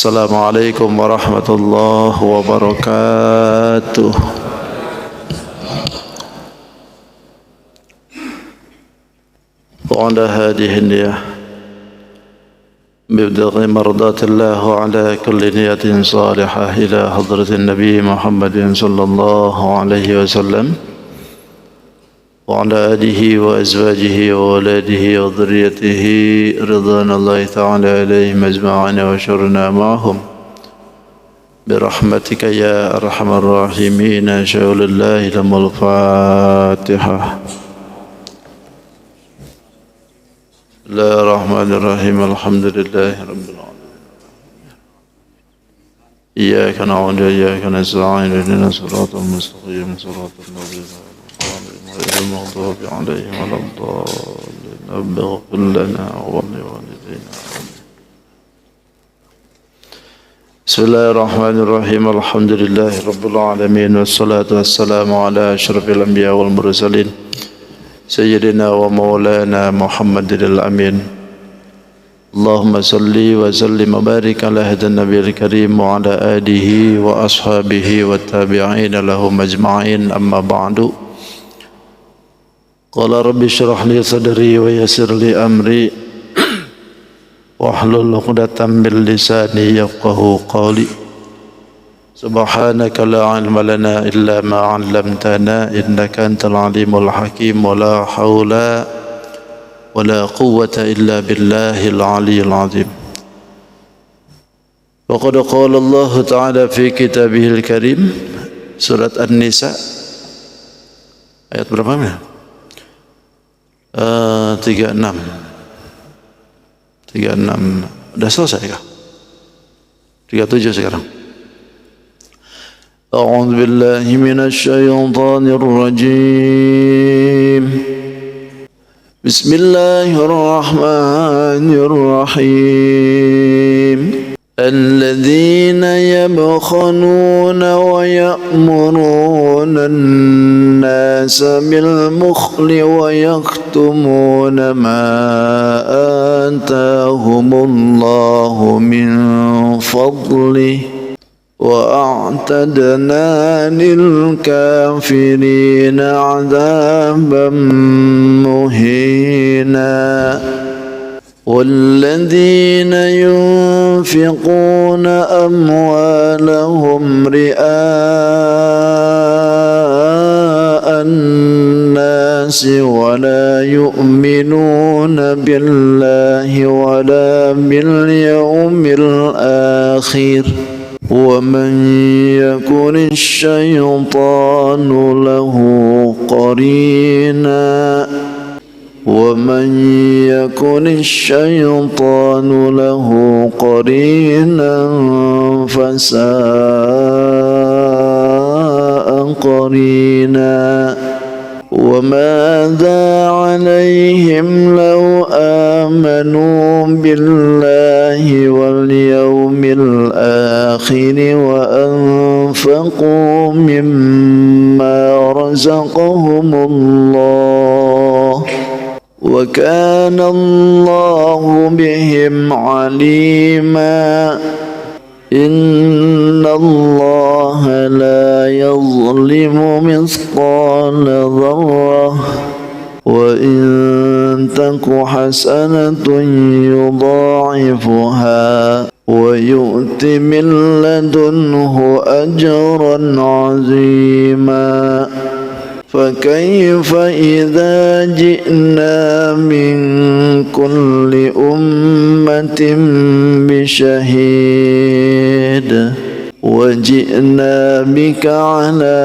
Assalamualaikum warahmatullahi wabarakatuh. وعلى هذه النية بابتغاء مرضات الله وعلى كل نية صالحة إلى حضرة النبي محمد صلى الله عليه وسلم وعلى آله وأزواجه وأولاده وذريته رضوان الله تعالى عليهم أجمعين وشرنا معهم برحمتك يا أرحم الراحمين. شاء الله لهم الفاتحة. بسم الله الرحمن الرحيم. الحمد لله رب العالمين. إياك نعبد وإياك نستعين اهدنا الصراط المستقيم صراط الذين غير المغضوب عليهم ولا الضالين. رب اغفر لنا ولوالدينا. بسم الله الرحمن الرحيم. الحمد لله رب العالمين والصلاة والسلام على أشرف الأنبياء والمرسلين سيدنا ومولانا محمد الأمين. اللهم صل وسلم وبارك على هذا النبي الكريم وعلى آله وأصحابه والتابعين لهم أجمعين. أما بعد، قال رب اشرح لي صدري ويسر لي أمري واحلل عقدة من لساني يفقهوا قولي. سبحانك لا علم لنا إلا ما علمتنا إنك أنت العليم الحكيم. ولا حول ولا قوة إلا بالله العلي العظيم. وقد قال الله تعالى في كتابه الكريم سورة النساء ayat berapa ya? 36. Udah selesai kah? 37 sekarang. أعوذ بالله من الشيطان الرجيم. بسم الله الرحمن الرحيم. الذين يبخلون ويأمرون الناس بالبخل ويكتمون ما آتاهم الله من فضله وأعتدنا للكافرين عذابا مهينا. والذين ينفقون أموالهم رئاء الناس ولا يؤمنون بالله ولا باليوم الآخر ومن يكن الشيطان له قرينا فساء قرينا. وماذا عليهم لو آمنوا بالله واليوم الآخر وأنفقوا مما رزقهم الله وكان الله بهم عليما. إن الله لا يظلم مثقال ذرة وإن تك حسنة يضاعفها ويؤت من لدنه أجرا عظيما. فكيف إذا جئنا من كل أمة بشهيد وجئنا بك على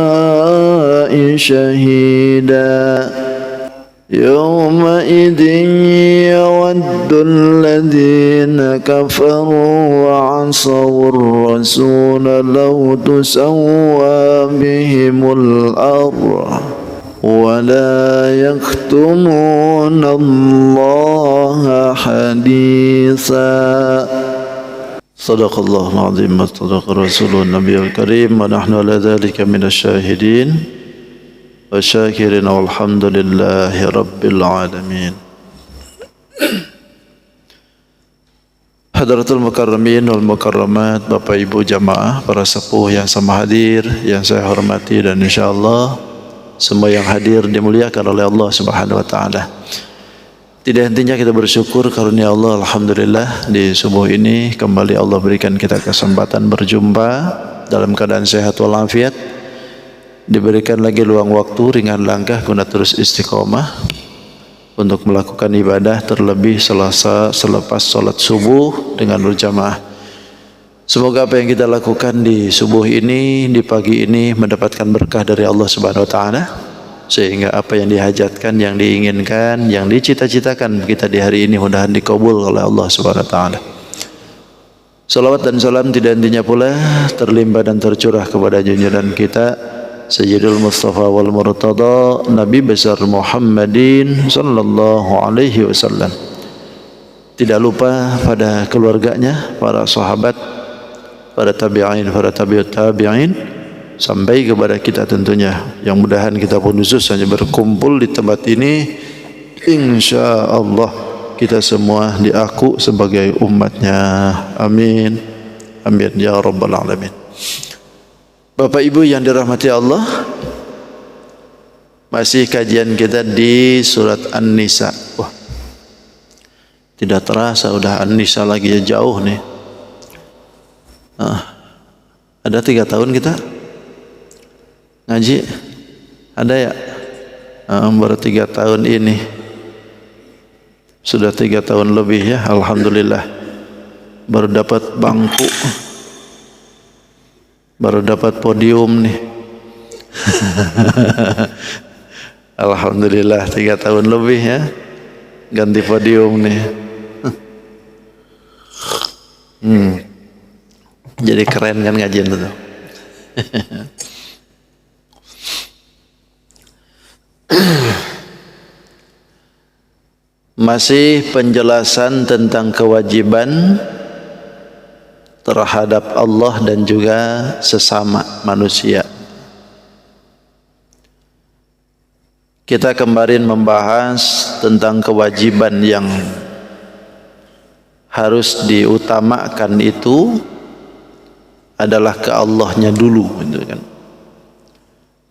هؤلاء شهيدا. يومئذ يود الذين كفروا وعصوا الرسول لو تسوى بهم الأرض ولا يكتمون الله حديثا. صدق الله العظيم وصدق رسوله النبي الكريم ونحن على ذلك من الشاهدين والشاكرين والحمد لله رب العالمين. Hadratul Mukarramin wal Mukarramat, Bapak Ibu jamaah, para sepuh yang sama hadir, yang saya hormati, dan insyaallah semua yang hadir dimuliakan oleh Allah Subhanahu wa taala. Tidak hentinya kita bersyukur karunia Allah, alhamdulillah di subuh ini kembali Allah berikan kita kesempatan berjumpa dalam keadaan sehat walafiat. Diberikan lagi luang waktu, ringan langkah guna terus istiqomah untuk melakukan ibadah, terlebih selepas sholat subuh dengan berjamaah. Semoga apa yang kita lakukan di subuh ini, di pagi ini mendapatkan berkah dari Allah Subhanahu wa taala, sehingga apa yang dihajatkan, yang diinginkan, yang dicita-citakan kita di hari ini mudah-mudahan dikabul oleh Allah Subhanahu wa taala. Salawat dan salam tidak hentinya pula terlimpah dan tercurah kepada junjungan kita Sayyidul Mustafa wal Murtada, Nabi besar Muhammadin sallallahu alaihi wasallam. Tidak lupa pada keluarganya, para sahabat, para tabi'in, para tabi'ut tabi'in, sampai kepada kita tentunya. Yang mudahan kita pun khusus hanya berkumpul di tempat ini, insyaallah kita semua diaku sebagai umatnya. Amin. Amin ya rabbal alamin. Bapak Ibu yang dirahmati Allah, masih kajian kita di surat An-Nisa. Wah, tidak terasa udah An-Nisa lagi, ya jauh nih. Ada 3 tahun kita ngaji, ada ya? Baru 3 tahun ini, sudah 3 tahun lebih ya, alhamdulillah. Baru dapat bangku, baru dapat podium nih. Alhamdulillah 3 tahun lebih ya, ganti podium nih. Jadi keren kan ngajian itu. Masih penjelasan tentang kewajiban terhadap Allah dan juga sesama manusia. Kita kemarin membahas tentang kewajiban yang harus diutamakan itu adalah ke Allahnya dulu, gitu kan.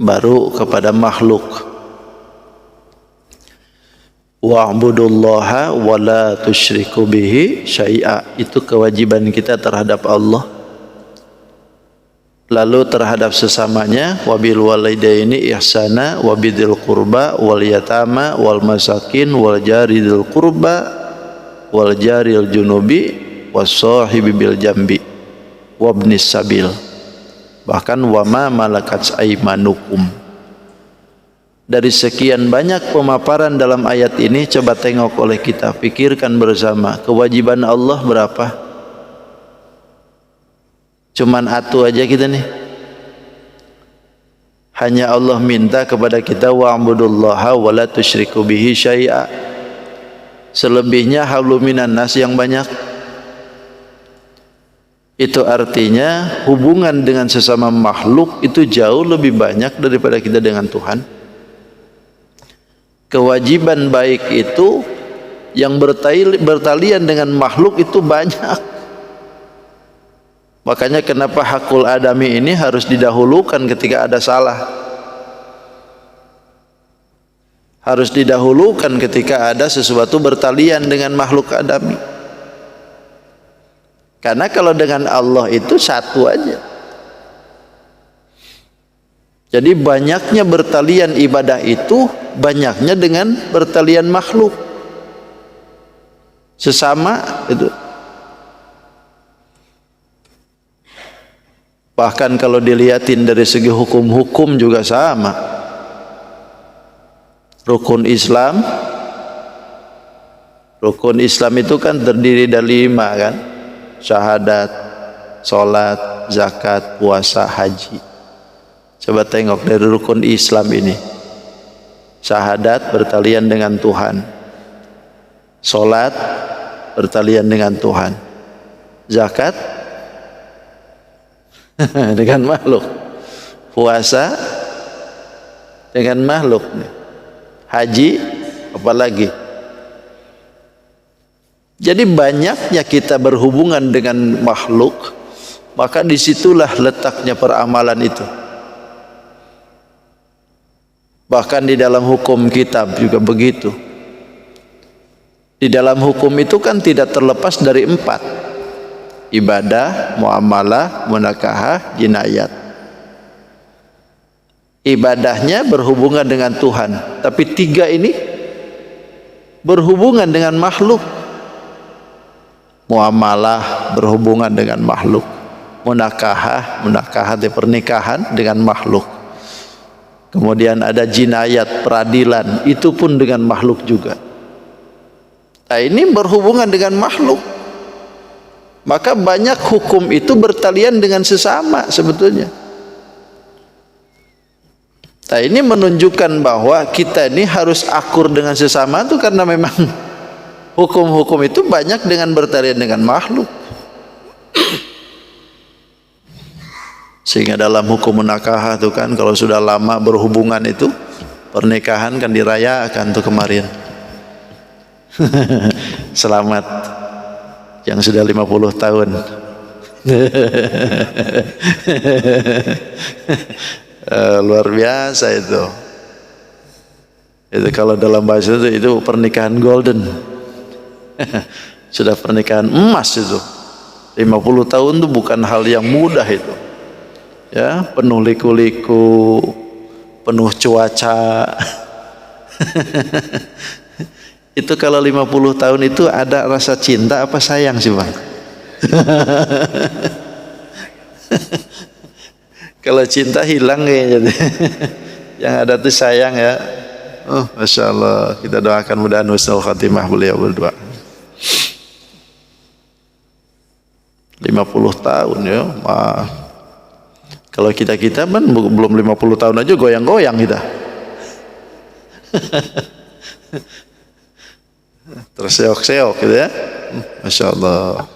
Baru kepada makhluk. Wa'budullaha wa la tusyriku bihi syai'a. Itu kewajiban kita terhadap Allah. Lalu terhadap sesamanya, wabil walidaini ihsana wabidil qurba wal yatama wal masakin wal jaridil qurba wal jaril junubi was sahibi bil jambi wabnis sabil. Bahkan wama malakat aimanukum. Dari sekian banyak pemaparan dalam ayat ini, coba tengok oleh kita, pikirkan bersama, kewajiban Allah berapa? Cuman atu aja kita nih. Hanya Allah minta kepada kita wa'budullaha wa la tusyriku bihi syai'a. Selebihnya hablum minan nas yang banyak. Itu artinya hubungan dengan sesama makhluk itu jauh lebih banyak daripada kita dengan Tuhan. Kewajiban baik itu yang bertalian dengan makhluk itu banyak. Makanya kenapa hakul adami ini harus didahulukan ketika ada salah. Harus didahulukan ketika ada sesuatu bertalian dengan makhluk adami. Karena kalau dengan Allah itu satu aja. Jadi banyaknya bertalian ibadah itu banyaknya dengan bertalian makhluk sesama itu. Bahkan kalau dilihatin dari segi hukum-hukum juga sama. Rukun Islam itu kan terdiri dari 5 kan, syahadat, sholat, zakat, puasa, haji. Coba tengok dari rukun Islam ini, syahadat bertalian dengan Tuhan, sholat bertalian dengan Tuhan, zakat dengan makhluk, puasa dengan makhluk, haji apalagi, Jadi banyaknya kita berhubungan dengan makhluk, maka disitulah letaknya peramalan itu. Bahkan di dalam hukum kitab juga begitu. Di dalam hukum itu kan tidak terlepas dari 4: ibadah, muamalah, munakahah, jinayat. Ibadahnya berhubungan dengan Tuhan, tapi 3 ini berhubungan dengan makhluk. Muamalah berhubungan dengan makhluk, munakahah di pernikahan dengan makhluk. Kemudian ada jinayat, peradilan, itu pun dengan makhluk juga. Nah, ini berhubungan dengan makhluk. Maka banyak hukum itu bertalian dengan sesama sebetulnya. Nah, ini menunjukkan bahwa kita ini harus akur dengan sesama itu karena memang hukum-hukum itu banyak dengan bertalian dengan makhluk. Sehingga dalam hukum munakahah itu kan kalau sudah lama berhubungan itu, pernikahan kan dirayakan tuh kemarin. Selamat yang sudah 50 tahun. Luar biasa itu. Itu kalau dalam bahasa itu pernikahan golden. Sudah pernikahan emas itu. 50 tahun itu bukan hal yang mudah itu. Ya, penuh liku-liku, penuh cuaca. Itu kalau 50 tahun itu ada rasa cinta apa sayang sih Bang? Kalau cinta hilang kayaknya. Yang ada tuh sayang ya. Oh, Masya Allah. Kita doakan mudah-mudahan husnul khatimah beliau berdua. 50 tahun ya. Wah. Kalau kita kan belum 50 tahun aja goyang-goyang kita. Terseok-seok gitu ya. Masya Allah.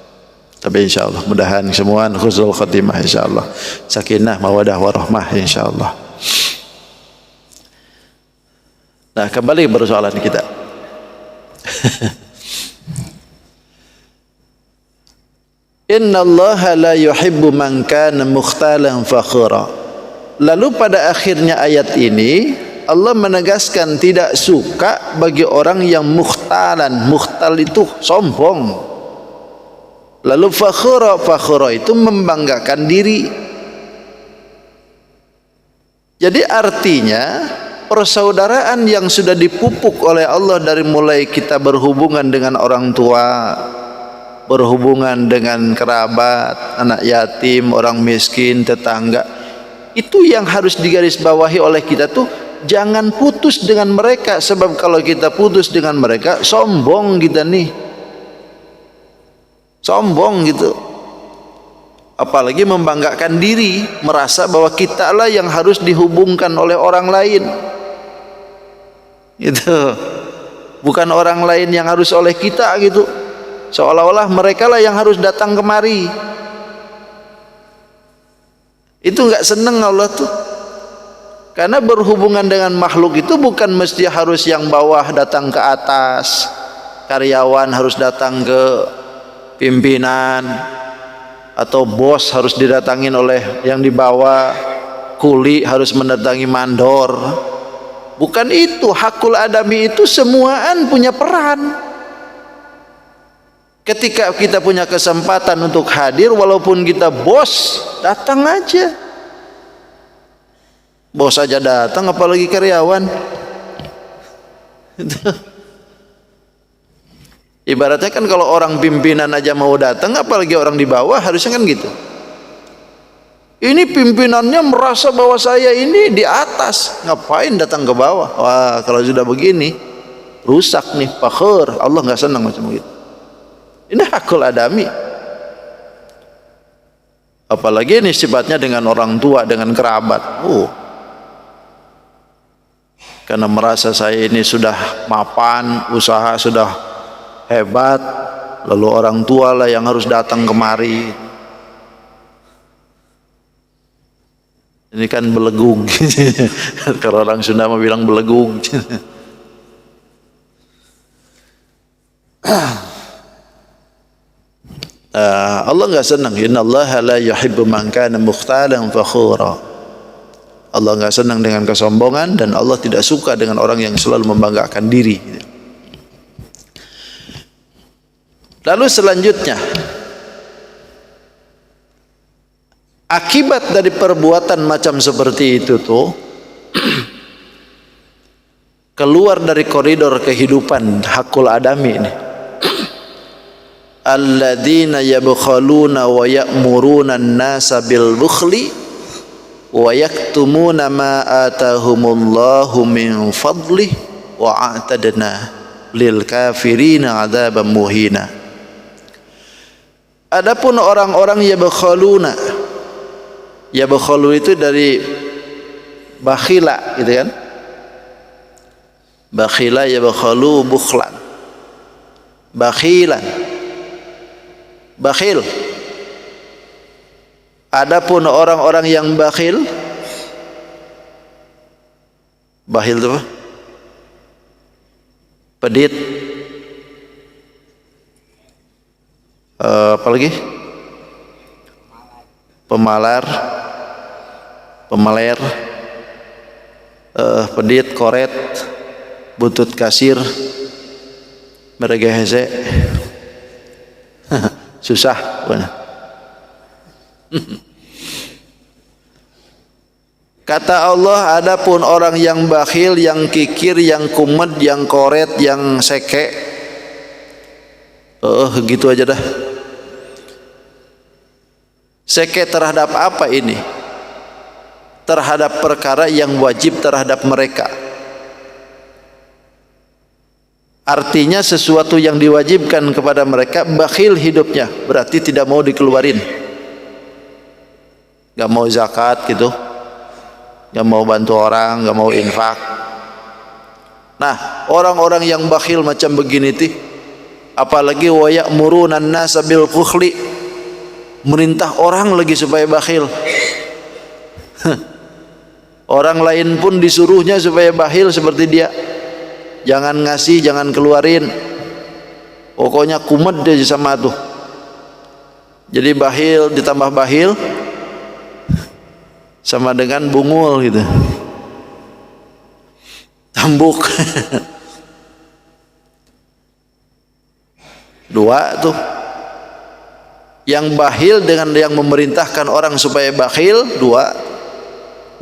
Tapi insya Allah mudahan semua husnul khatimah insya Allah. Sakinah, mawadah, warahmah insya Allah. Nah, kembali ke persoalan kita. Inna Allah la yuhibbu man kana mukhtalan fakhura. Lalu pada akhirnya ayat ini Allah menegaskan tidak suka bagi orang yang mukhtalan. Mukhtal itu sombong. Lalu fakhura itu membanggakan diri. Jadi artinya persaudaraan yang sudah dipupuk oleh Allah dari mulai kita berhubungan dengan orang tua, berhubungan dengan kerabat, anak yatim, orang miskin, tetangga, itu yang harus digarisbawahi oleh kita tuh jangan putus dengan mereka. Sebab kalau kita putus dengan mereka, sombong kita nih, sombong gitu. Apalagi membanggakan diri, merasa bahwa kita lah yang harus dihubungkan oleh orang lain. Gitu. Bukan orang lain yang harus oleh kita gitu. Seolah-olah mereka lah yang harus datang kemari. Itu enggak seneng Allah tuh. Karena berhubungan dengan makhluk itu bukan mesti harus yang bawah datang ke atas. Karyawan harus datang ke pimpinan, atau bos harus didatangin oleh yang di bawah, kuli harus mendatangi mandor. Bukan itu. Hakul adami itu semuaan punya peran. Ketika kita punya kesempatan untuk hadir, walaupun kita bos, datang aja. Bos aja datang, apalagi karyawan. Ibaratnya kan kalau orang pimpinan aja mau datang, apalagi orang di bawah, harusnya kan gitu. Ini pimpinannya merasa bahwa saya ini di atas, ngapain datang ke bawah? Wah, kalau sudah begini rusak nih, fakhur. Allah nggak senang macam begitu. Ini hakul adami. Apalagi ini sifatnya dengan orang tua, dengan kerabat. Karena merasa saya ini sudah mapan, usaha sudah hebat, lalu orang tua lah yang harus datang kemari. Ini kan belegug. Kalau orang Sunda mau bilang belegug. Allah enggak senang. Innallaha la yuhibbu man kana mukhtalan fakhura. Allah enggak senang dengan kesombongan dan Allah tidak suka dengan orang yang selalu membanggakan diri. Lalu selanjutnya, akibat dari perbuatan macam seperti itu tuh keluar dari koridor kehidupan hakul adami ini. Alladzina yabkhaluna wa ya'muruna an-nasa bil bukhli wa yaktumuna ma atahumullahu min fadlih wa a'tadna lil kafirina 'adzaban muhina. Adapun orang-orang yabkhaluna, yabkhalu itu dari bakhila gitu kan, bakhila yabkhalu bukhlan, bakhilan, bakhil. Adapun orang-orang yang bakhil, bakhil itu apa? Pedit, apa lagi? Pemalar, pemeler, pedit, koret, butut kasir, mereka hese. Susah bukan? Kata Allah, adapun orang yang bakhil, yang kikir, yang kumet, yang koret, yang seke, gitu aja dah. Seke terhadap apa ini? Terhadap perkara yang wajib terhadap mereka. Artinya sesuatu yang diwajibkan kepada mereka, bakhil hidupnya, berarti tidak mau dikeluarin, gak mau zakat gitu, gak mau bantu orang, gak mau infak. Nah, orang-orang yang bakhil macam begini tuh, apalagi wa ya'muruna an-nasa bil bukhli, merintah orang lagi supaya bakhil. Orang lain pun disuruhnya supaya bakhil seperti dia. Jangan ngasih, jangan keluarin. Pokoknya kumet dia sama tuh. Jadi bakhil ditambah bakhil sama dengan bungul gitu. Tambuk. Dua tuh. Yang bakhil dengan yang memerintahkan orang supaya bakhil, dua.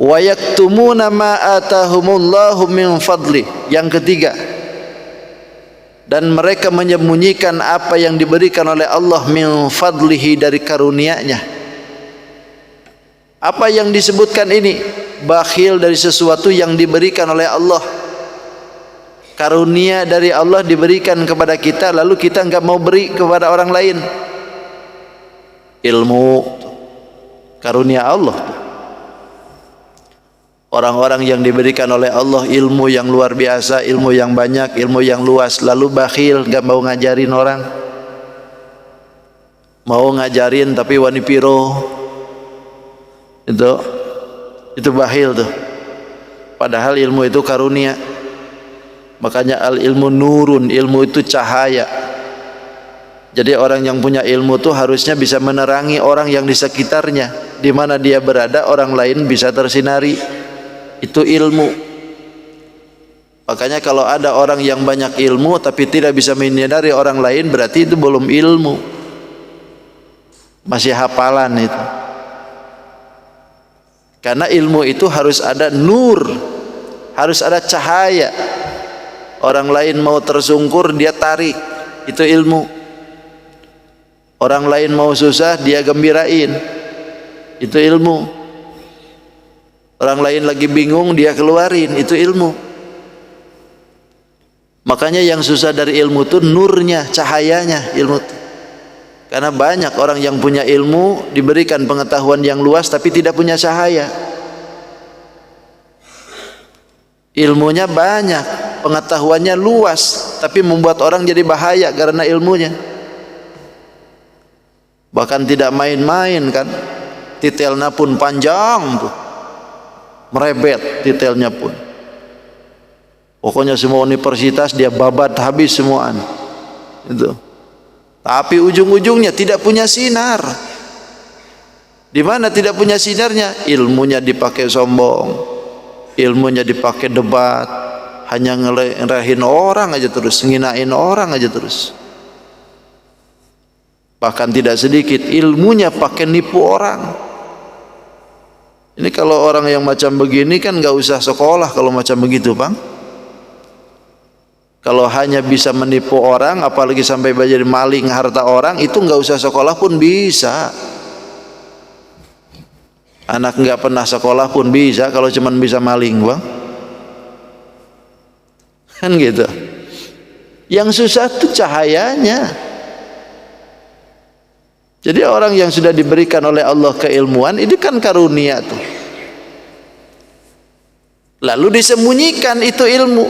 Wa yaktumuna ma atahumullahu min fadli, yang ketiga, dan mereka menyembunyikan apa yang diberikan oleh Allah min fadlihi, dari karunia-Nya. Apa yang disebutkan ini? Bakhil dari sesuatu yang diberikan oleh Allah, karunia dari Allah diberikan kepada kita, lalu kita enggak mau beri kepada orang lain. Ilmu, karunia Allah. Orang-orang yang diberikan oleh Allah ilmu yang luar biasa, ilmu yang banyak, ilmu yang luas, lalu bakhil, gak mau ngajarin orang. Mau ngajarin tapi wani piro. Itu bakhil tuh. Padahal ilmu itu karunia. Makanya al ilmu nurun, ilmu itu cahaya. Jadi orang yang punya ilmu tuh harusnya bisa menerangi orang yang di sekitarnya. Di mana dia berada, orang lain bisa tersinari. Itu ilmu. Makanya kalau ada orang yang banyak ilmu tapi tidak bisa menyadari orang lain, berarti itu belum ilmu, masih hafalan itu. Karena ilmu itu harus ada nur, harus ada cahaya. Orang lain mau tersungkur, dia tarik, itu ilmu. Orang lain mau susah, dia gembirain, itu ilmu. Orang lain lagi bingung, dia keluarin, itu ilmu. Makanya yang susah dari ilmu itu nurnya, cahayanya ilmu. Karena banyak orang yang punya ilmu, diberikan pengetahuan yang luas tapi tidak punya cahaya. Ilmunya banyak, pengetahuannya luas, tapi membuat orang jadi bahaya karena ilmunya. Bahkan tidak main-main kan, titelnya pun panjang tuh, merebet detailnya pun. Pokoknya semua universitas dia babat habis semuaan. Itu. Tapi ujung-ujungnya tidak punya sinar. Di mana tidak punya sinarnya? Ilmunya dipakai sombong, ilmunya dipakai debat, hanya ngerahin orang aja terus, nginain orang aja terus. Bahkan tidak sedikit ilmunya pakai nipu orang. Ini kalau orang yang macam begini kan nggak usah sekolah kalau macam begitu, Bang. Kalau hanya bisa menipu orang, apalagi sampai jadi maling harta orang, itu nggak usah sekolah pun bisa. Anak nggak pernah sekolah pun bisa kalau cuma bisa maling, Bang. Kan gitu. Yang susah tuh cahayanya. Jadi orang yang sudah diberikan oleh Allah keilmuan, ini kan karunia tuh. Lalu disembunyikan itu ilmu.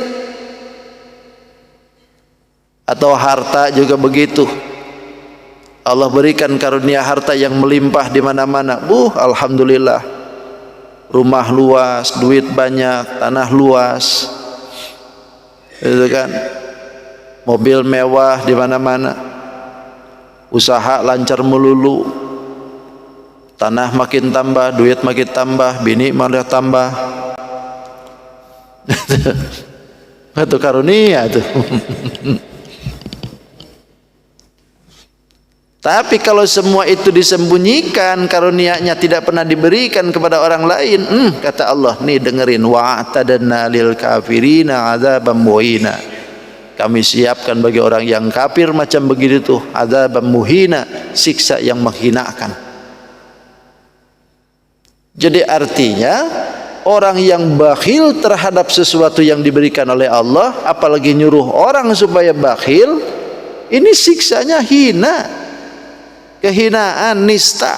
Atau harta juga begitu. Allah berikan karunia harta yang melimpah di mana-mana. Alhamdulillah. Rumah luas, duit banyak, tanah luas. Itu kan. Mobil mewah di mana-mana. Usaha lancar melulu. Tanah makin tambah, duit makin tambah, bini malah tambah. Itu karunia tuh. Tapi kalau semua itu disembunyikan, karunianya tidak pernah diberikan kepada orang lain, kata Allah, nih dengerin, wa'tadna lil kafirina adzaban muhina. Kami siapkan bagi orang yang kafir macam begitu tuh, adzaban muhina, siksa yang menghinakan. Jadi artinya orang yang bakhil terhadap sesuatu yang diberikan oleh Allah, apalagi nyuruh orang supaya bakhil, ini siksanya hina. Kehinaan, nista.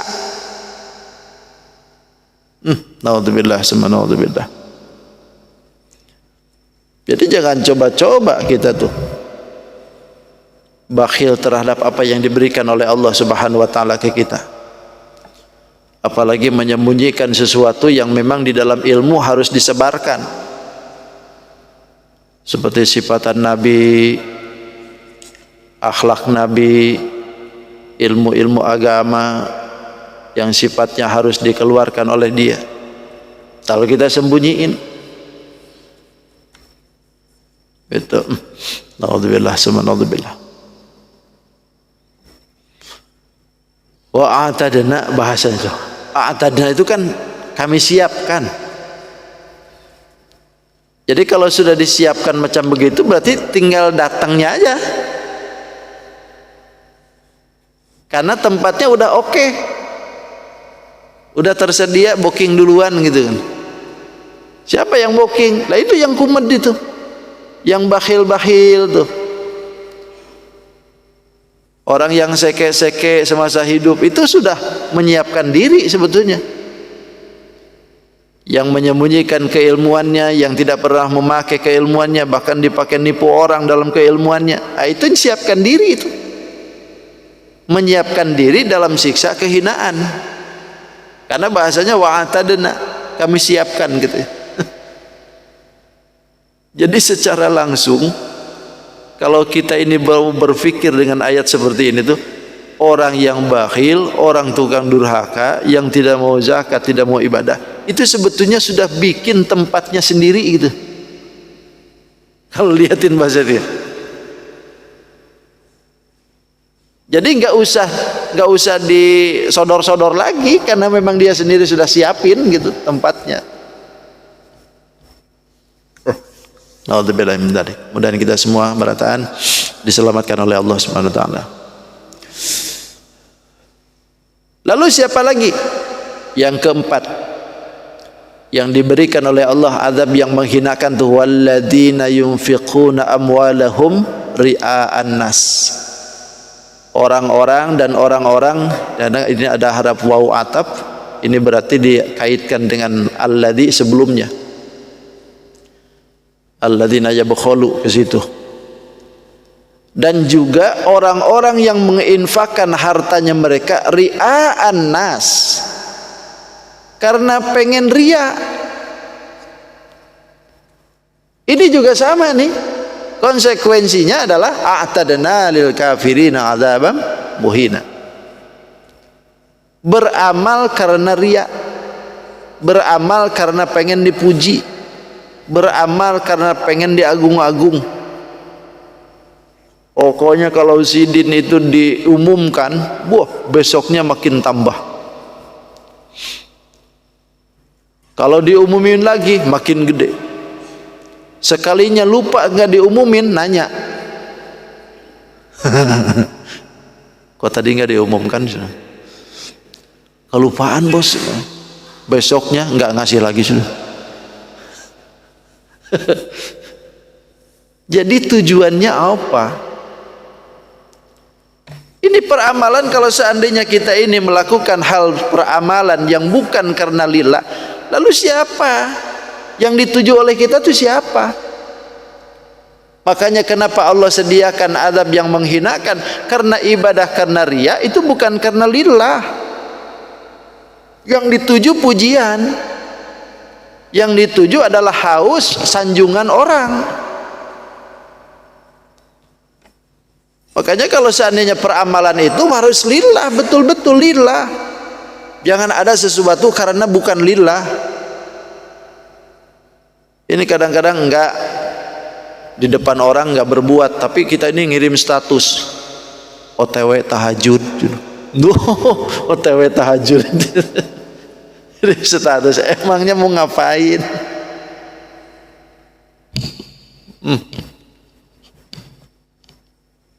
Naudzubillah, naudzubillah. Jadi jangan coba-coba kita tuh bakhil terhadap apa yang diberikan oleh Allah Subhanahu wa taala ke kita. Apalagi menyembunyikan sesuatu yang memang di dalam ilmu harus disebarkan. Seperti sifatan Nabi, akhlak Nabi, ilmu-ilmu agama yang sifatnya harus dikeluarkan oleh dia. Kalau kita sembunyiin, itu naudzubillah, naudzubillah. Wa a'tadna, bahasa itu. A'tadna itu kan kami siapkan. Jadi kalau sudah disiapkan macam begitu, berarti tinggal datangnya aja. Karena tempatnya udah oke, udah tersedia, booking duluan gitu kan. Siapa yang booking? Lah itu yang kumet itu, yang bakhil-bakhil tuh. Orang yang seke-seke semasa hidup itu sudah menyiapkan diri sebetulnya. Yang menyembunyikan keilmuannya, yang tidak pernah memakai keilmuannya, bahkan dipakai nipu orang dalam keilmuannya, itu siapkan diri itu. Menyiapkan diri dalam siksa kehinaan. Karena bahasanya wa'atadna, kami siapkan gitu. Jadi secara langsung kalau kita ini baru berpikir dengan ayat seperti ini tuh, orang yang bakhil, orang tukang durhaka, yang tidak mau zakat, tidak mau ibadah, itu sebetulnya sudah bikin tempatnya sendiri gitu. Kalau lihatin bahasa dia. Jadi nggak usah disodor-sodor lagi, karena memang dia sendiri sudah siapin gitu tempatnya. Naudzubillah min dzalik. Mudah-mudahan kita semua berataan diselamatkan oleh Allah Subhanahu wa taala. Lalu siapa lagi? Yang keempat, yang diberikan oleh Allah azab yang menghinakan tuh, walladzina yunfiquna amwalahum ria'an nas. Orang-orang dan orang-orang, dan ini ada harap waw ataf, ini berarti dikaitkan dengan alladzi sebelumnya. Alladzina yabkhulu ke situ. Dan juga orang-orang yang menginfakkan hartanya mereka ria'an nas, karena pengen ria. Ini juga sama nih. Konsekuensinya adalah a'tadna lil kafirina adzaban muhina. Beramal karena riya, beramal karena pengen dipuji, beramal karena pengen diagung-agung. Pokoknya kalau sidin itu diumumkan, wah besoknya makin tambah. Kalau diumumin lagi makin gede. Sekalinya lupa nggak diumumin, nanya. Kok tadi nggak diumumkan? Kelupaan bos. Besoknya nggak ngasih lagi sudah. Jadi tujuannya apa? Ini peramalan, kalau seandainya kita ini melakukan hal peramalan yang bukan karena lillah, lalu siapa yang dituju oleh kita itu siapa? Makanya kenapa Allah sediakan azab yang menghinakan? Karena ibadah karena riya itu bukan karena lillah. Yang dituju pujian, yang dituju adalah haus sanjungan orang. Makanya kalau seandainya peramalan itu harus lillah, betul-betul lillah. Jangan ada sesuatu karena bukan lillah. Ini kadang-kadang enggak di depan orang enggak berbuat, tapi kita ini ngirim status OTW tahajud. OTW tahajud. Status, emangnya mau ngapain?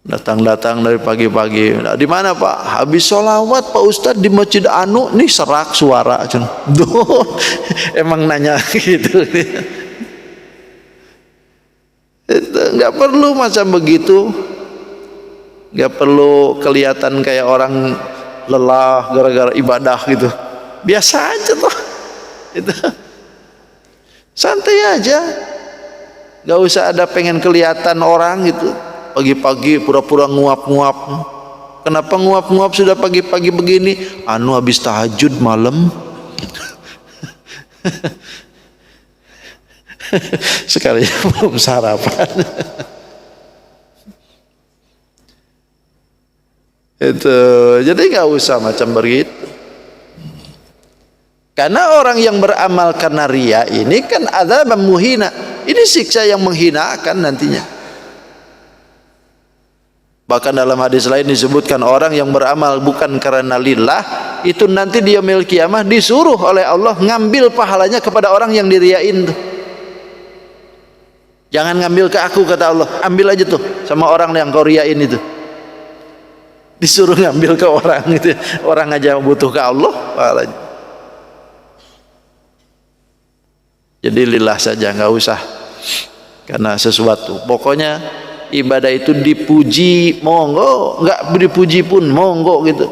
Datang-datang dari pagi-pagi. Nah, di mana Pak? Habis sholawat Pak Ustadz di Masjid Anu, nih serak suara. Duh, emang nanya gitu. Nggak perlu macam begitu. Nggak perlu kelihatan kayak orang lelah gara-gara ibadah gitu. Biasa aja toh. Itu santai aja. Nggak usah ada pengen kelihatan orang gitu. Pagi-pagi pura-pura nguap-nguap. Kenapa nguap-nguap sudah pagi-pagi begini? Anu habis tahajud malam. Sekali belum sarapan. Itu jadi nggak usah macam begitu. Karena orang yang beramal karena riya ini kan adzab muhina. Ini siksa yang menghinakan nantinya. Bahkan dalam hadis lain disebutkan orang yang beramal bukan karena lillah, itu nanti di yaumil kiamah disuruh oleh Allah ngambil pahalanya kepada orang yang diriyain tuh. Jangan ngambil ke aku kata Allah, ambil aja tuh sama orang yang kau riyain itu. Disuruh ngambil ke orang itu. Orang aja butuh ke Allah pahalanya. Jadi lillah saja, nggak usah karena sesuatu. Pokoknya ibadah itu dipuji monggo, nggak dipuji pun monggo gitu.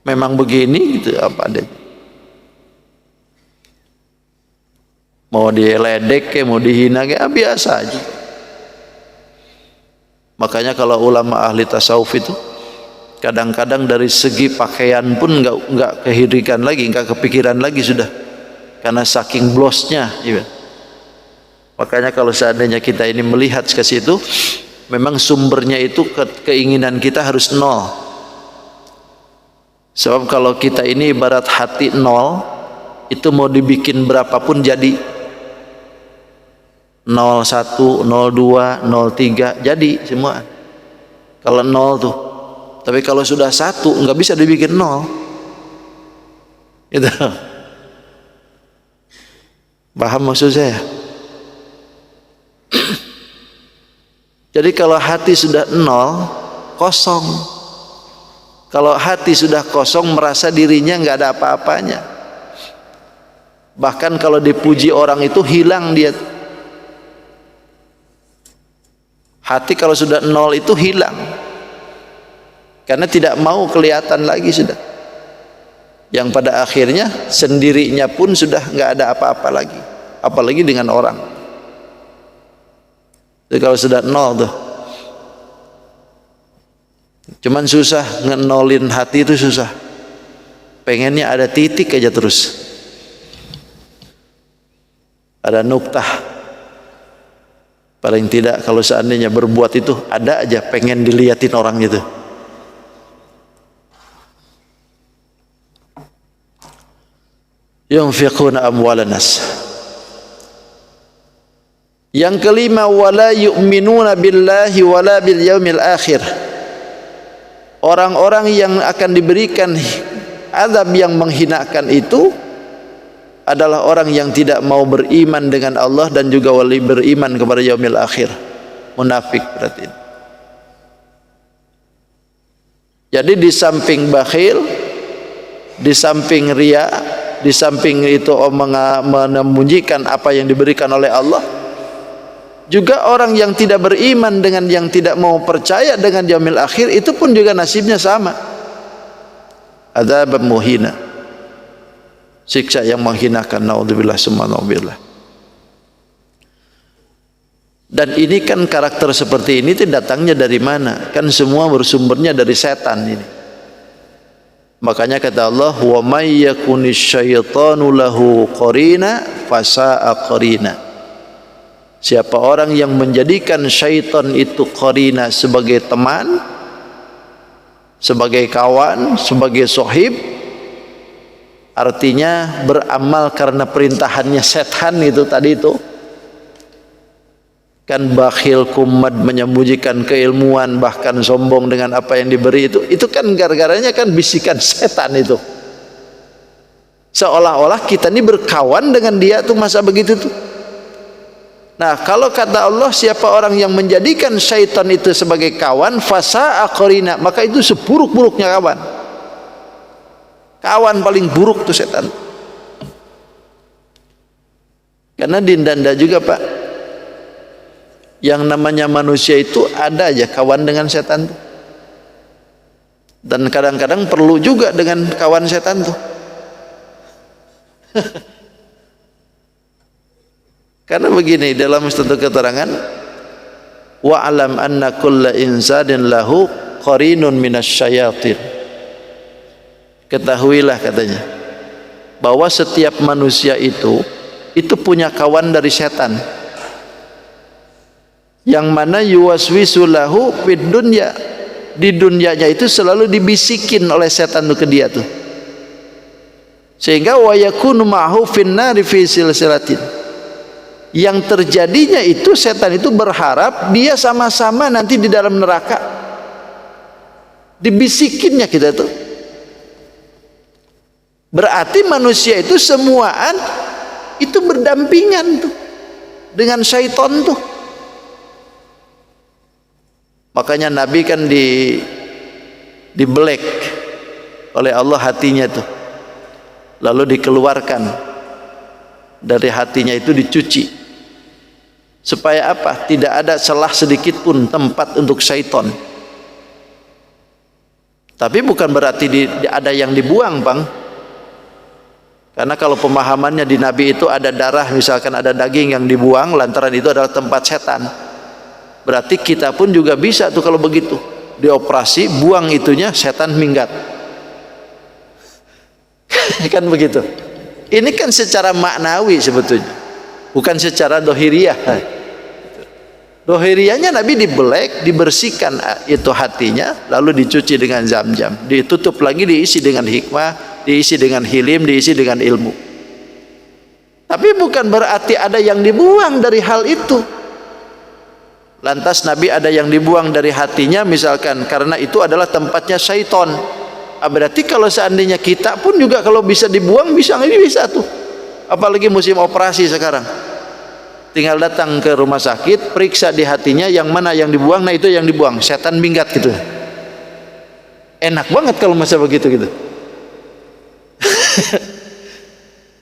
Memang begini gitu apa deh. Mau diledek ke, mau dihina ke, biasa aja. Makanya kalau ulama ahli tasawuf itu kadang-kadang dari segi pakaian pun nggak kehirikan lagi, nggak kepikiran lagi sudah, karena saking blosnya. Ya. Makanya kalau seandainya kita ini melihat ke situ, memang sumbernya itu keinginan kita harus nol. Sebab kalau kita ini ibarat hati nol, itu mau dibikin berapapun jadi. 01, 02, 03 jadi semua. Kalau nol tuh. Tapi kalau sudah 1 nggak bisa dibikin nol. Itu. Paham maksud saya? Jadi kalau hati sudah nol, kosong. Kalau hati sudah kosong, merasa dirinya nggak ada apa-apanya. Bahkan kalau dipuji orang itu hilang dia. Hati kalau sudah nol itu hilang. Karena tidak mau kelihatan lagi sudah. Yang pada akhirnya sendirinya pun sudah nggak ada apa-apa lagi. Apalagi dengan orang. Jadi kalau sudah nol tuh, cuman susah ngenolin hati itu susah. Pengennya ada titik aja terus, ada nuktah. Paling tidak kalau seandainya berbuat itu, ada aja pengen diliatin orang gitu. Yunfiquna amwalan nas. Yang kelima, wala yu'minuna billahi wala bil yaumil akhir. Orang-orang yang akan diberikan azab yang menghinakan itu adalah orang yang tidak mau beriman dengan Allah dan juga beriman kepada yaumil akhir. Munafik berarti. Jadi di samping bakhil, di samping riya, di samping itu menyembunyikan apa yang diberikan oleh Allah, juga orang yang tidak beriman dengan yang tidak mau percaya dengan yaumil akhir itu pun juga nasibnya sama. Adzab muhina, siksa yang menghinakan. Naudzubillah summa naudzubillah. Dan ini kan karakter seperti ini datangnya dari mana? Kan semua bersumbernya dari setan ini. Makanya kata Allah, wa may yakunish syaitanu lahu qarina fasa'a qarina. Siapa orang yang menjadikan syaitan itu qarina sebagai teman, sebagai kawan, sebagai sohib, artinya beramal karena perintahannya setan itu tadi itu. Kan bakhil, kumad, menyembunyikan keilmuan, bahkan sombong dengan apa yang diberi itu kan gara-garanya kan bisikan setan itu. Seolah-olah kita ini berkawan dengan dia tuh, masa begitu tuh. Nah, kalau kata Allah, siapa orang yang menjadikan syaitan itu sebagai kawan, fasa'a qarina, maka itu seburuk-buruknya kawan. Kawan paling buruk tuh setan. Karena dindanda juga, Pak, yang namanya manusia itu ada aja kawan dengan setan tuh. Dan kadang-kadang perlu juga dengan kawan setan tuh. Karena begini, dalam satu keterangan, wa alam anna kulla insanin lahu qarinun minasyayatin. Ketahuilah katanya, bahwa setiap manusia itu punya kawan dari setan, yang mana yuwaswisu lahu fid dunya, di dunianya itu selalu dibisikin oleh setan itu ke dia tuh, sehingga wa yakunu ma'hu finnari fi silsilatin. Yang terjadinya itu setan itu berharap dia sama-sama nanti di dalam neraka, dibisikinnya kita tuh. Berarti manusia itu semuaan itu berdampingan tuh dengan syaitan tuh. Makanya Nabi kan dibelek oleh Allah hatinya tuh, lalu dikeluarkan dari hatinya itu, dicuci, supaya apa? Tidak ada celah sedikit pun tempat untuk syaitan. Tapi bukan berarti ada yang dibuang, Bang. Karena kalau pemahamannya di Nabi itu ada darah, misalkan ada daging yang dibuang lantaran itu adalah tempat setan. Berarti kita pun juga bisa tuh kalau begitu, dioperasi, buang itunya, setan minggat. Kan begitu. Ini kan secara maknawi sebetulnya, bukan secara dohiriyah. Dohiriyahnya Nabi dibelek, dibersihkan itu hatinya, lalu dicuci dengan zam-zam, ditutup lagi, diisi dengan hikmah, diisi dengan hilim, diisi dengan ilmu. Tapi bukan berarti ada yang dibuang dari hal itu. Lantas Nabi ada yang dibuang dari hatinya, misalkan karena itu adalah tempatnya syaitan. Berarti kalau seandainya kita pun juga kalau bisa dibuang, bisa tuh. Apalagi musim operasi sekarang, tinggal datang ke rumah sakit, periksa di hatinya yang mana yang dibuang, nah itu yang dibuang, setan minggat gitu. Enak banget kalau masa begitu gitu.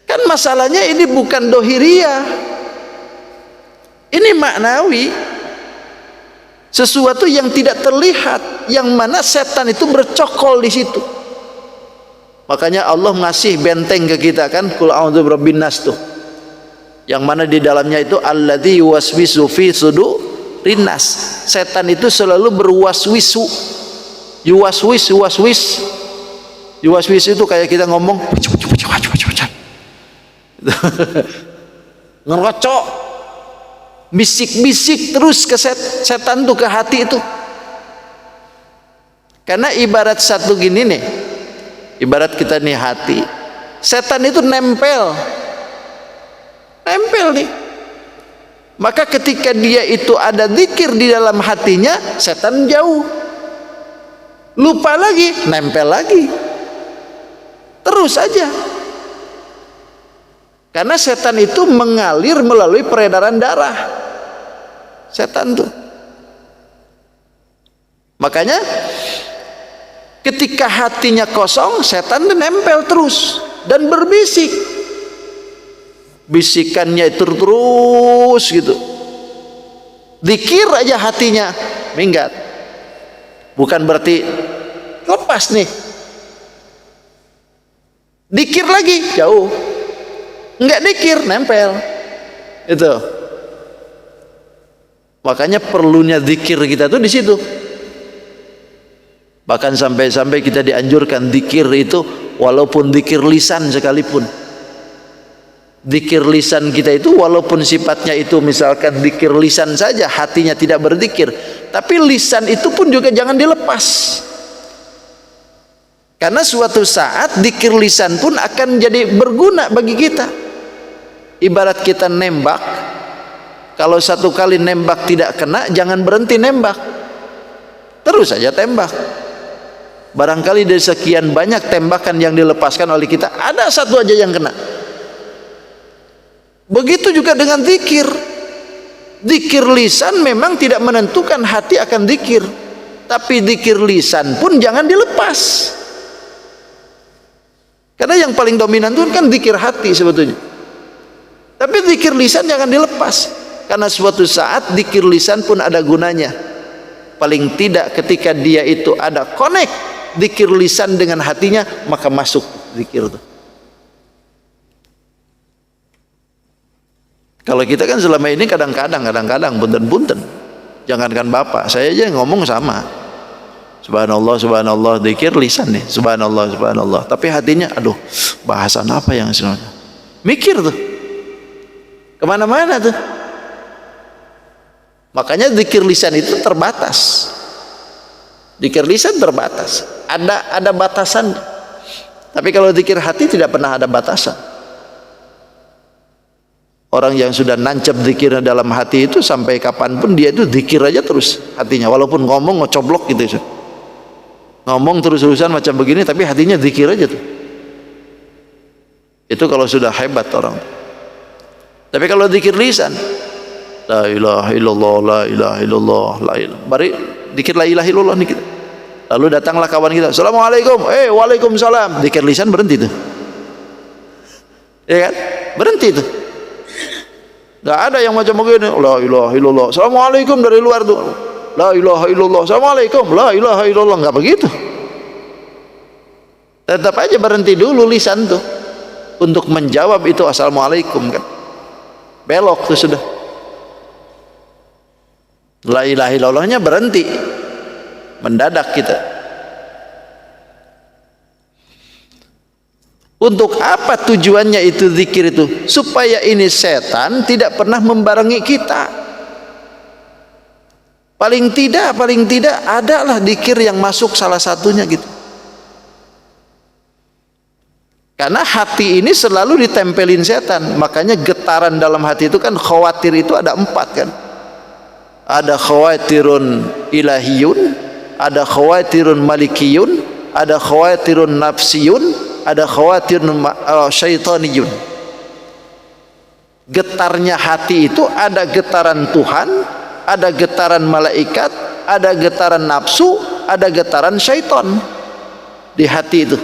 Kan masalahnya ini bukan dohiriyah, ini maknawi, sesuatu yang tidak terlihat, yang mana setan itu bercokol di situ. Makanya Allah ngasih benteng ke kita kan, qul a'udzu birabbin nas tuh, yang mana di dalamnya itu alladzi yuwaswisu fi sudurin nas. Setan itu selalu berwaswisu, yuwaswis itu kayak kita ngomong ngerocok, bisik-bisik terus ke setan tuh, ke hati itu. Karena ibarat satu gini nih, ibarat kita nih hati, setan itu nempel nih. Maka ketika dia itu ada zikir di dalam hatinya, setan jauh, lupa lagi, nempel lagi, terus aja. Karena setan itu mengalir melalui peredaran darah, setan tuh. Makanya ketika hatinya kosong, setan nempel terus dan berbisik. Bisikannya itu terus gitu. Zikir aja hatinya minggat. Bukan berarti lepas nih. Zikir lagi jauh. Enggak zikir nempel. Itu. Makanya perlunya zikir kita tuh di situ. Bahkan sampai-sampai kita dianjurkan zikir itu walaupun zikir lisan sekalipun. Zikir lisan kita itu walaupun sifatnya itu misalkan zikir lisan saja, hatinya tidak berzikir, tapi lisan itu pun juga jangan dilepas. Karena suatu saat zikir lisan pun akan jadi berguna bagi kita. Ibarat kita nembak, kalau satu kali nembak tidak kena, jangan berhenti nembak, terus saja tembak. Barangkali dari sekian banyak tembakan yang dilepaskan oleh kita, ada satu aja yang kena. Begitu juga dengan zikir. Zikir lisan memang tidak menentukan hati akan zikir, tapi zikir lisan pun jangan dilepas. Karena yang paling dominan itu kan zikir hati sebetulnya. Tapi zikir lisan jangan dilepas, karena suatu saat zikir lisan pun ada gunanya. Paling tidak ketika dia itu ada connect zikir lisan dengan hatinya, maka masuk zikir itu. Kalau kita kan selama ini kadang-kadang punten-punten. Jangankan Bapak, saya aja ngomong sama. Subhanallah, subhanallah, zikir lisan nih, subhanallah, subhanallah. Tapi hatinya, aduh, bahasan apa yang sebenarnya? Mikir tuh. Kemana-mana tuh. Makanya zikir lisan itu terbatas. Zikir lisan terbatas. Ada batasan. Tapi kalau zikir hati tidak pernah ada batasan. Orang yang sudah nancap zikirnya dalam hati itu sampai kapanpun dia itu zikir aja terus hatinya, walaupun ngomong ngecoblok gitu, ngomong terus-terusan macam begini tapi hatinya zikir aja tuh. Itu kalau sudah hebat orang. Tapi kalau zikir lisan, la ilaha illallah, la ilaha illallah, la ilaha, bari zikir la ilaha illallah nih kita. Lalu datanglah kawan kita, assalamualaikum, waalaikumsalam, zikir lisan berhenti tuh, ya kan, berhenti tuh. Gak ada yang macam begini, la ilaha illallah, assalamualaikum dari luar tuh, la ilaha illallah, assalamualaikum, la ilaha illallah, nggak begitu. Tetap aja berhenti dulu lisan tuh untuk menjawab itu assalamualaikum kan, belok tuh sudah. La ilaha illallahnya berhenti, mendadak kita. Untuk apa tujuannya itu zikir itu? Supaya ini setan tidak pernah membarengi kita. Paling tidak adalah zikir yang masuk salah satunya gitu. Karena hati ini selalu ditempelin setan. Makanya getaran dalam hati itu kan khawatir itu ada 4 kan. Ada khawatirun ilahiyun, ada khawatirun malikiyun, ada khawatirun nafsiyun, ada khawatir syaitaniyun. Getarnya hati itu ada getaran Tuhan, ada getaran malaikat, ada getaran nafsu, ada getaran syaitan di hati itu.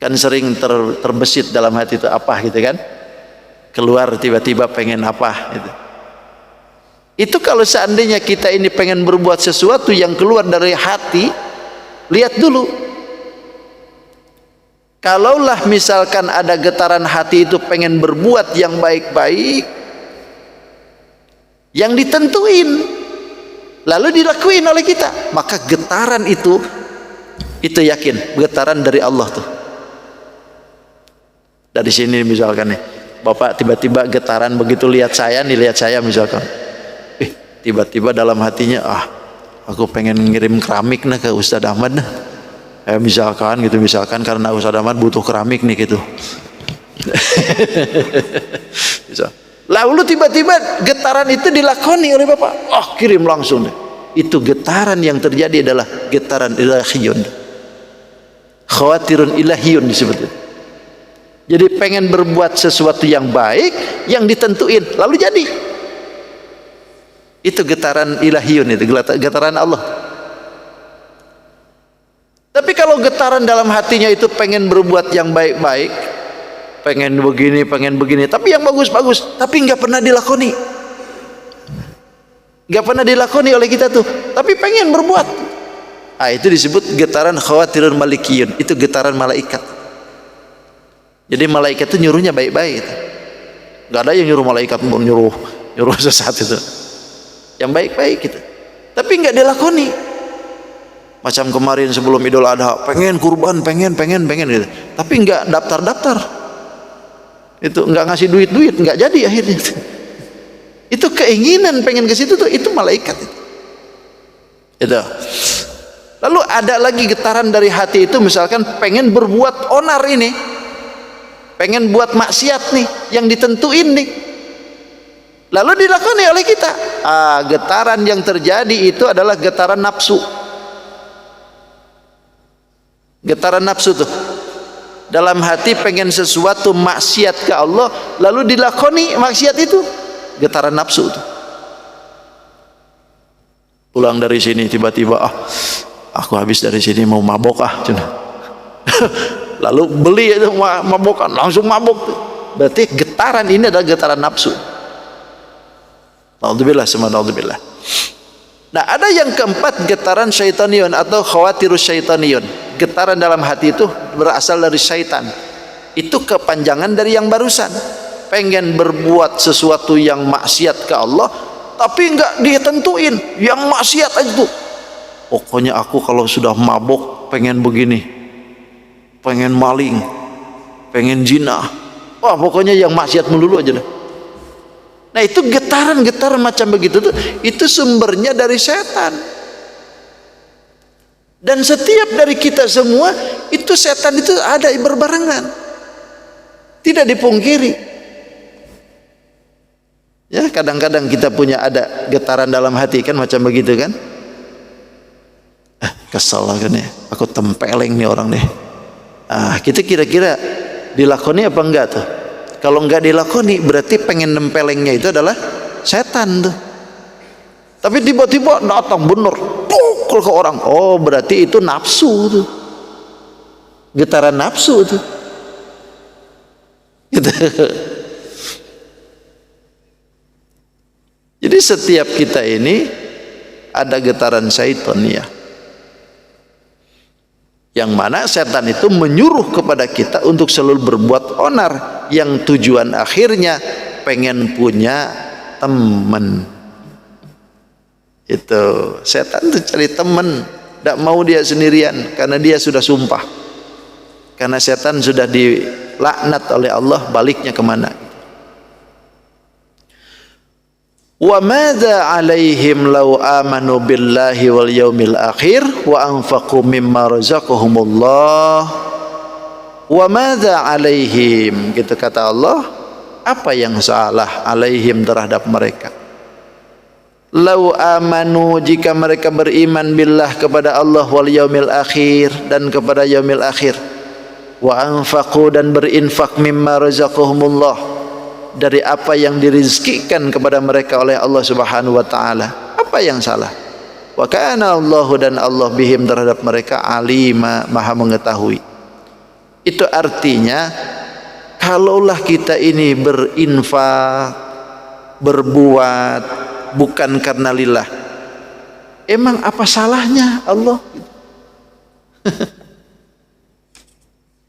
Kan sering terbesit dalam hati itu apa gitu kan, keluar tiba-tiba pengen apa gitu. Itu kalau seandainya kita ini pengen berbuat sesuatu yang keluar dari hati, lihat dulu. Kalaulah misalkan ada getaran hati itu pengen berbuat yang baik-baik, yang ditentuin, lalu dilakuin oleh kita, maka getaran itu yakin getaran dari Allah tuh. Dari sini misalkan nih, Bapak tiba-tiba getaran begitu lihat saya misalkan. Tiba-tiba dalam hatinya, aku pengen ngirim keramik ke Ustadz Ahmad nah. Misalkan karena Ustadz Ahmad butuh keramik nih gitu. Lalu tiba-tiba getaran itu dilakoni oleh Bapak. Kirim langsung deh. Itu getaran yang terjadi adalah getaran ilahiyun. Khawatirun ilahiyun disebut. Jadi pengen berbuat sesuatu yang baik, yang ditentuin, lalu jadi. Itu getaran ilahiyun, itu getaran Allah. Tapi kalau getaran dalam hatinya itu pengen berbuat yang baik-baik, pengen begini, tapi yang bagus-bagus, tapi nggak pernah dilakoni. Nggak pernah dilakoni oleh kita tuh, tapi pengen berbuat. Itu disebut getaran khawatirun malikiyun. Itu getaran malaikat. Jadi malaikat itu nyuruhnya baik-baik. Nggak ada yang nyuruh malaikat nyuruh sesat itu. Yang baik-baik gitu. Tapi nggak dilakoni. Macam kemarin sebelum Idul Adha, pengen kurban, pengen gitu. Tapi nggak daftar. Itu nggak ngasih duit, nggak jadi akhirnya. Itu keinginan pengen ke situ tuh, itu malaikat itu. Lalu ada lagi getaran dari hati itu, misalkan pengen berbuat onar ini, pengen buat maksiat nih yang ditentuin nih, lalu dilakoni oleh kita. Getaran yang terjadi itu adalah getaran nafsu. Getaran nafsu tuh dalam hati pengen sesuatu maksiat ke Allah, lalu dilakoni maksiat itu. Getaran nafsu tuh. Pulang dari sini tiba-tiba aku habis dari sini mau mabok lalu beli itu mabokan, langsung mabok tuh. Berarti getaran ini adalah getaran nafsu. Naudzubillah, naudzubillah. Nah, ada yang keempat, getaran syaitaniyun atau khawatirus syaitaniyun. Getaran dalam hati itu berasal dari syaitan. Itu kepanjangan dari yang barusan. Pengen berbuat sesuatu yang maksiat ke Allah, tapi nggak ditentuin, yang maksiat aja tuh. Pokoknya aku kalau sudah mabok pengen begini, pengen maling, pengen zina, pokoknya yang maksiat melulu aja dah. Nah, itu getaran-getaran macam begitu tuh, itu sumbernya dari setan. Dan setiap dari kita semua itu setan itu ada berbarengan, tidak dipungkiri. Ya, kadang-kadang kita punya ada getaran dalam hati kan macam begitu kan. Kesel kan ya, aku tempeleng nih orang nih. Kita kira-kira dilakoni apa enggak tuh? Kalau enggak dilakoni berarti pengen nempelengnya itu adalah setan tuh. Tapi tiba-tiba datang bener, pukul ke orang. Berarti itu nafsu tuh. Getaran nafsu tuh. Gitu. Jadi setiap kita ini ada getaran syaitan ya. Yang mana setan itu menyuruh kepada kita untuk selalu berbuat onar, yang tujuan akhirnya pengen punya teman. Itu setan itu cari teman, tidak mau dia sendirian karena dia sudah sumpah. Karena setan sudah dilaknat oleh Allah, baliknya kemana? Wa madza 'alaihim law amanu billahi wal yaumil akhir wa anfaqu mimma razaqahumullah. Wa madza 'alaihim, gitu kata Allah, apa yang salah alaihim terhadap mereka? Lau amanu, jika mereka beriman billah kepada Allah, wal yaumil akhir, dan kepada yaumil akhir, wa anfaqu, dan berinfak mimma razaqahumullah, dari apa yang dirizkikan kepada mereka oleh Allah Subhanahu wa taala. Apa yang salah? Wa kana Allahu, dan Allah bihim terhadap mereka alima, maha mengetahui. Itu artinya kalaulah kita ini berinfak, berbuat bukan karena lillah, emang apa salahnya Allah?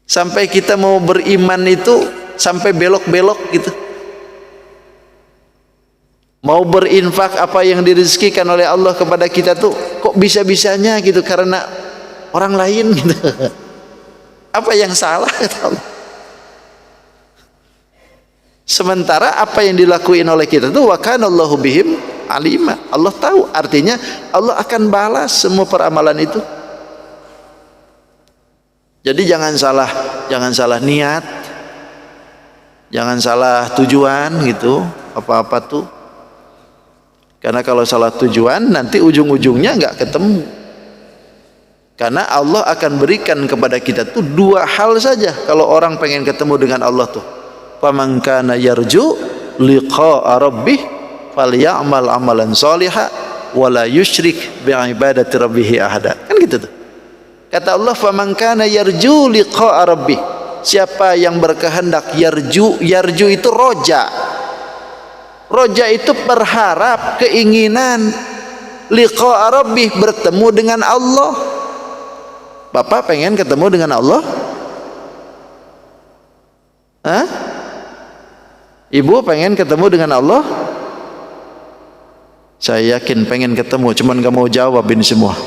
Sampai kita mau beriman itu sampai belok-belok gitu. Mau berinfak apa yang direzekikan oleh Allah kepada kita tuh kok bisa-bisanya gitu karena orang lain gitu. Apa yang salah kata Allah? Sementara apa yang dilakuin oleh kita itu wa kana Allahu bihim alima. Allah tahu, artinya Allah akan balas semua peramalan itu. Jadi jangan salah niat, jangan salah tujuan gitu, apa-apa tuh. Karena kalau salah tujuan nanti ujung-ujungnya nggak ketemu. Karena Allah akan berikan kepada kita tuh dua hal saja kalau orang pengen ketemu dengan Allah tuh. Faman kana yarju liqa'a rabbih falyamal amalan shalihan wa la yusyrik bi ibadati rabbih ahada. Kan gitu tuh. Kata Allah, faman kana yarju liqa'a rabbih. Siapa yang berkehendak yarju itu roja. Roja itu berharap, keinginan liqa'a rabbih, bertemu dengan Allah. Bapak pengen ketemu dengan Allah? Hah? Ibu pengen ketemu dengan Allah? Saya yakin pengen ketemu, cuman gak mau jawab ini semua.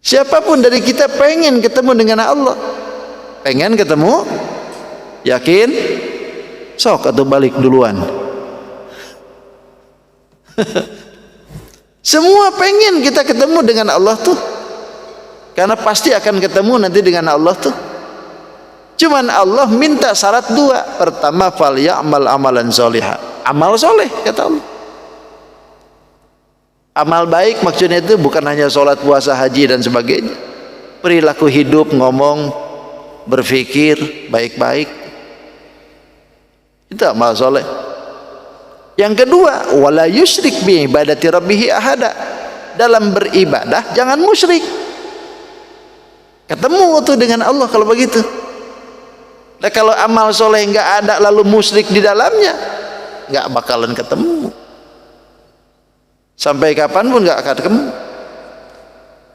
Siapapun dari kita pengen ketemu dengan Allah. Pengen ketemu? Yakin? Sok atau balik duluan. Semua pengen kita ketemu dengan Allah tuh. Karena pasti akan ketemu nanti dengan Allah tuh. Cuman Allah minta syarat dua. Pertama, falyamal amalan sholihan. Amal soleh kata Allah. Amal baik maksudnya itu bukan hanya sholat, puasa, haji dan sebagainya. Perilaku hidup, ngomong, berpikir baik-baik. Itu amal soleh. Yang kedua, wala yusyrik bi ibadati rabbih ahada. Dalam beribadah jangan musyrik. Ketemu tuh dengan Allah kalau begitu. Nah, kalau amal soleh nggak ada lalu musyrik di dalamnya, nggak bakalan ketemu. Sampai kapanpun nggak akan ketemu.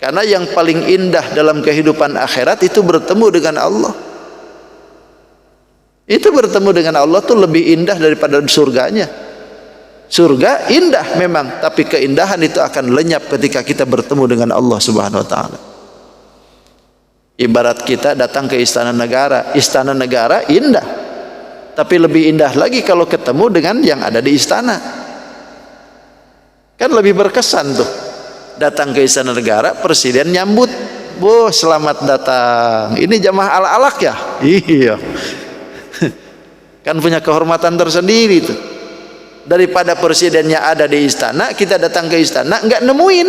Karena yang paling indah dalam kehidupan akhirat itu bertemu dengan Allah. Itu bertemu dengan Allah tuh lebih indah daripada surganya. Surga indah memang, tapi keindahan itu akan lenyap ketika kita bertemu dengan Allah Subhanahu wa taala. Ibarat kita datang ke istana negara. Istana negara indah, tapi lebih indah lagi kalau ketemu dengan yang ada di istana. Kan lebih berkesan tuh. Datang ke istana negara, presiden nyambut, "Boh, selamat datang." Ini jamaah ala-alak ya? Iya. Kan punya kehormatan tersendiri tuh. Daripada presidennya ada di istana, kita datang ke istana nggak nemuin.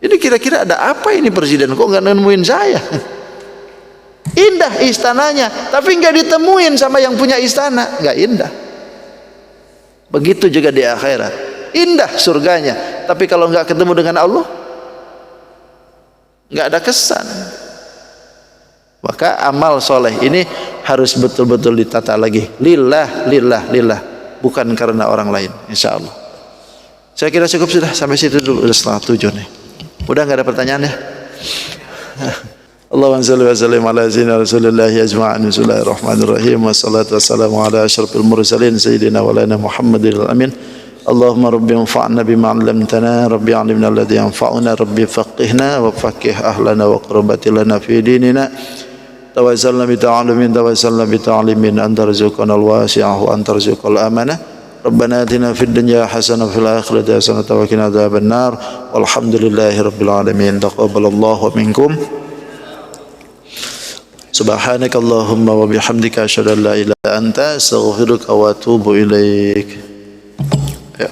Ini kira-kira ada apa ini presiden? Kok nggak nemuin saya? Indah istananya, tapi nggak ditemuin sama yang punya istana, nggak indah. Begitu juga di akhirat, indah surganya, tapi kalau nggak ketemu dengan Allah, nggak ada kesan. Maka amal soleh ini harus betul-betul ditata lagi, lillah, bukan karena orang lain. Insya Allah. Saya kira cukup sudah sampai situ dulu, udah setengah 7 nih. Udah nggak ada pertanyaan ya? Allahumma shalli wa sallim ala sayyidina Rasulillah ajma'in. Bismillahirrahmanirrahim. Wassalatu wassalamu ala asyrafil mursalin sayyidina wa lana Muhammadil amin. Allahumma rabbi anfa'na bima 'allamtana, rabbi 'allimna alladhi yanfa'una, rabbi faqihna wa faqih ahlana wa qurrabati lana fi dinina. Tawassalna bi ta'alumin, tawassalna bi ta'limin, anta rizqana al-wasi'ah wa anta rizqal amanah. Rabbana atina fid dunya hasanah wa fil akhirati hasanah wa qina adzaban nar. Walhamdulillahi rabbil alamin. Taqabbalallahu minkum. Subhanakallahumma wa bihamdika asyhadu an la ilaha illa anta astaghfiruka wa atubu ilaik. Ya.